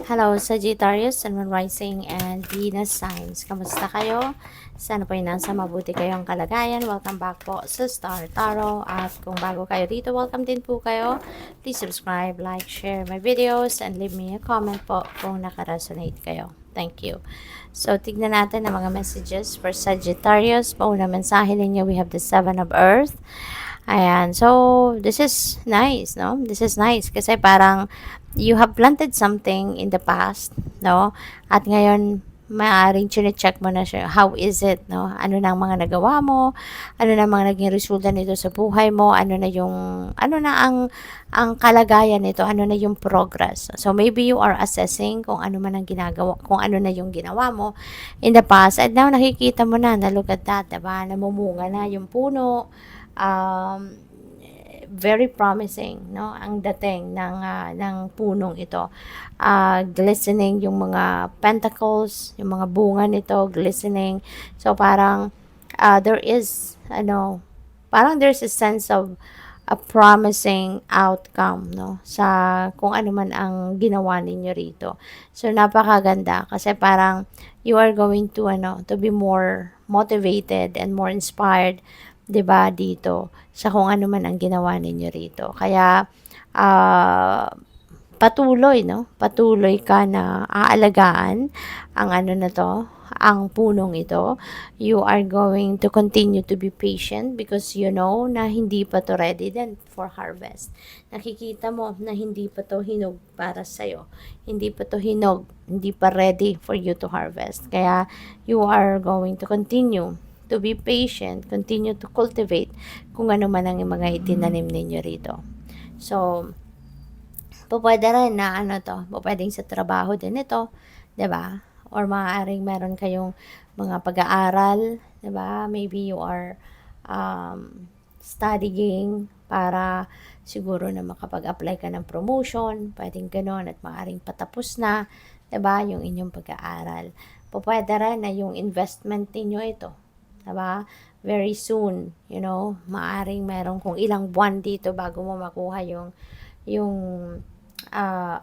Hello, Sagittarius, Sun, Moon Rising, and Venus signs. Kamusta kayo? Sana po ay nasa mabuti kayong kalagayan. Welcome back po sa Star Tarot. At kung bago kayo dito, welcome din po kayo. Please subscribe, like, share my videos, and leave me a comment po kung nakaresonate kayo. Thank you. So, tignan natin ang mga messages for Sagittarius. Pauna mensahe ninyo, we have the Seven of Earth. Ayan. So, this is nice, no? This is nice kasi parang you have planted something in the past, no? At ngayon, maaaring chine-check mo na siya. How is it, no? Ano na ang mga nagawa mo? Ano na ang mga naging resulta nito sa buhay mo? Ano na ang kalagayan nito? Ano na yung progress? So, maybe you are assessing kung ano man ang ginagawa, kung ano na yung ginawa mo in the past. And now, nakikita mo na, look at that, diba? Namumunga na yung puno, very promising, no, ang dating ng punong ito. Glistening yung mga pentacles, yung mga bunga nito, glistening. So parang there is parang there's a sense of a promising outcome, no, sa kung ano man ang ginawa ninyo rito. So napakaganda kasi parang you are going to be more motivated and more inspired, 'di ba, dito sa kung ano man ang ginawa ninyo rito. Kaya patuloy, no? Patuloy ka na aalagaan ang ang punong ito. You are going to continue to be patient because you know na hindi pa to ready then for harvest. Nakikita mo na hindi pa to hinog para sa'yo. Hindi pa to hinog, hindi pa ready for you to harvest. Kaya you are going to continue to be patient, continue to cultivate kung ano man ang mga itinanim ninyo rito. So, pwede rin na pwedeng sa trabaho din ito, 'di ba? Or maaaring meron kayong mga pag-aaral, 'di ba? Maybe you are studying para siguro na makapag-apply ka ng promotion, pwedeng gano'n at maaaring patapos na, 'di ba, yung inyong pag-aaral. Pwede rin na yung investment niyo ito, 'di ba? Very soon, maaaring meron kung ilang buwan dito bago mo makuha yung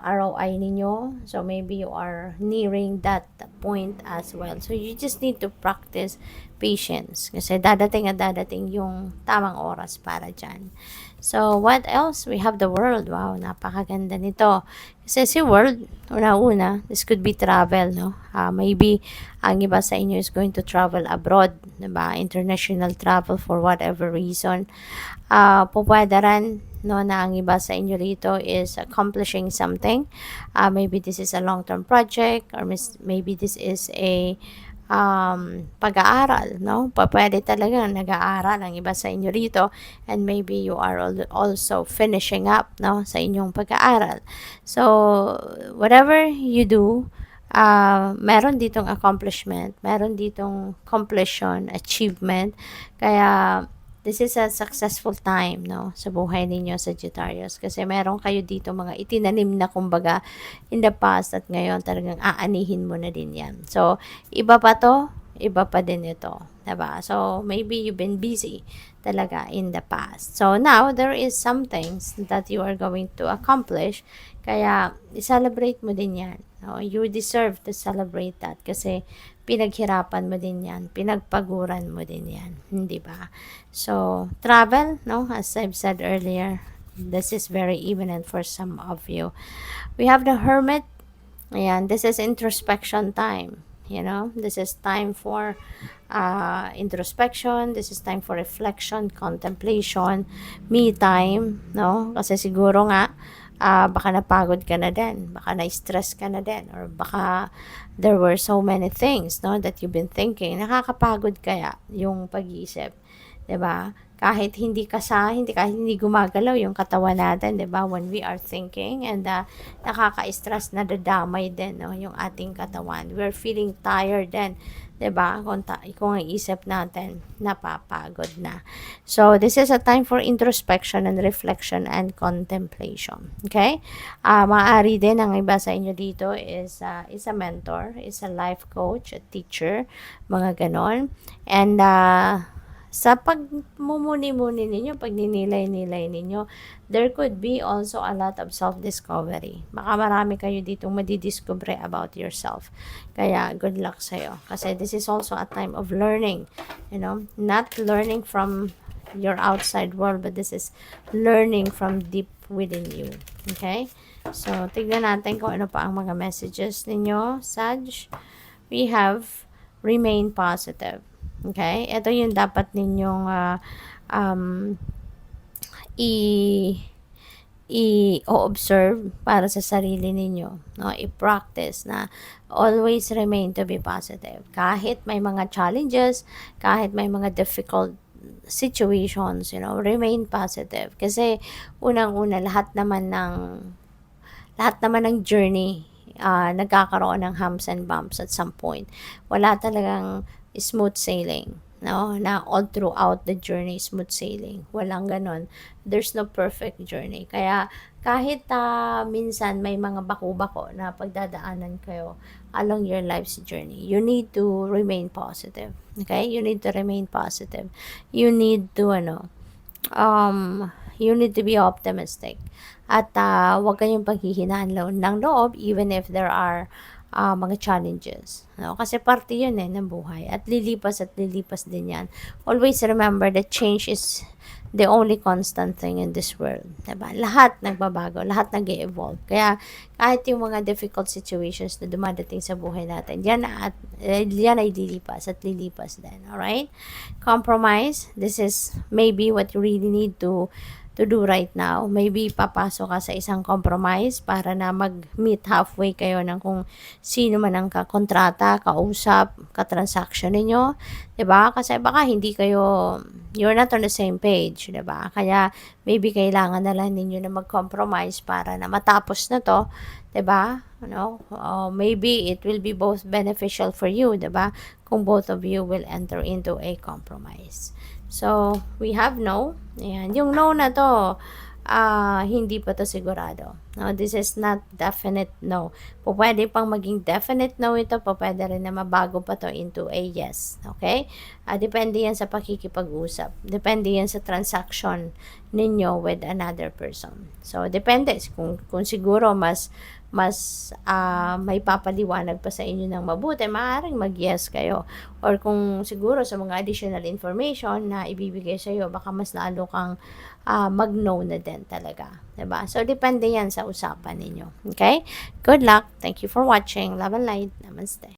ROI ninyo. So maybe you are nearing that point as well. So you just need to practice patience kasi dadating at dadating yung tamang oras para dyan. So what else? We have the world. Wow, napakaganda nito. Kasi si world, una-una, this could be travel, no? Maybe ang iba sa inyo is going to travel abroad, diba? International travel for whatever reason. Pwede rin, no, na ang iba sa inyo rito is accomplishing something. Maybe this is a long-term project or maybe this is a pag-aaral, no? Pwede talaga nag-aaral ang iba sa inyo rito and maybe you are also finishing up, no, sa inyong pag-aaral. So, whatever you do, meron ditong accomplishment, meron ditong completion, achievement. Kaya this is a successful time, no, sa buhay ninyo, Sagittarius. Kasi meron kayo dito mga itinanim na kumbaga in the past at ngayon talagang aanihin mo na din yan. So, iba pa to, iba pa din ito. Diba? So, maybe you've been busy talaga in the past. So, now, there is some things that you are going to accomplish. Kaya, i-celebrate mo din yan. No? You deserve to celebrate that kasi pinaghirapan mo din yan, pinagpaguran mo din yan, hindi ba? So, travel, no? As I've said earlier, this is very evident for some of you. We have the Hermit. Ayan, this is introspection time. This is time for introspection. This is time for reflection, contemplation, me time, no? Kasi siguro nga, baka napagod ka na din, baka na-stress ka na din, or baka there were so many things, no, that you've been thinking. Nakakapagod kaya yung pag-iisip, 'di ba? Kahit hindi gumagalaw yung katawan natin, 'di ba? When we are thinking and nakaka-stress, nadadamay din, no, yung ating katawan. We're feeling tired din, 'di ba? Kung ang isip natin napapagod na. So, this is a time for introspection and reflection and contemplation. Okay? Maaari din ang iba sa inyo dito is a mentor, is a life coach, a teacher, mga ganon. And sa pagmumuni-muni ninyo, pagninilay-nilay ninyo, there could be also a lot of self-discovery. Baka marami kayo ditong madidiscover about yourself. Kaya, good luck sa'yo. Kasi this is also a time of learning. Not learning from your outside world, but this is learning from deep within you. Okay? So, tignan natin kung ano pa ang mga messages ninyo, Sag. We have remain positive. Okay? Ito yung dapat ninyong um, i-observe para sa sarili ninyo. No? I-practice na always remain to be positive. Kahit may mga challenges, kahit may mga difficult situations, remain positive. Kasi unang-una, lahat naman ng journey, nagkakaroon ng humps and bumps at some point. Wala talagang smooth sailing, no? Na all throughout the journey, smooth sailing. Walang ganon. There's no perfect journey. Kaya, kahit minsan may mga bako-bako na pagdadaanan kayo along your life's journey, you need to remain positive. Okay? You need to remain positive. You need to, you need to be optimistic. At huwag kayong paghihinaan ng loob even if there are mga challenges. No? Kasi parte yun ng buhay. At lilipas din yan. Always remember that change is the only constant thing in this world. Diba? Lahat nagbabago. Lahat nag-evolve. Kaya kahit yung mga difficult situations na dumadating sa buhay natin, yan ay lilipas at lilipas din. Alright? Compromise. This is maybe what you really need to do right now. Maybe papasok ka sa isang compromise para na mag-meet halfway kayo ng kung sino man ang kakontrata, kausap, katransaction ninyo. 'Di ba? Kasi baka hindi kayo, you're not on the same page, 'di ba? Kaya maybe kailangan na lang ninyo na mag-compromise para na matapos na 'to, 'di ba? Maybe it will be both beneficial for you, 'di ba? Kung both of you will enter into a compromise. So, we have no. Ayan. Yung no na to, hindi pa to sigurado. No, this is not definite no. Pwede pang maging definite no ito, pwede rin na mabago pa to into a yes. Okay? Depende yan sa pakikipag-usap. Depende yan sa transaction ninyo with another person. So, depende. Kung siguro mas may papaliwanag pa sa inyo ng mabuti, maaaring mag-yes kayo. Or kung siguro sa mga additional information na ibibigay sa iyo, baka mas lalo kang mag-no na din talaga. Diba? So, depende yan sa usapan ninyo. Okay? Good luck. Thank you for watching. Love and light. Namaste.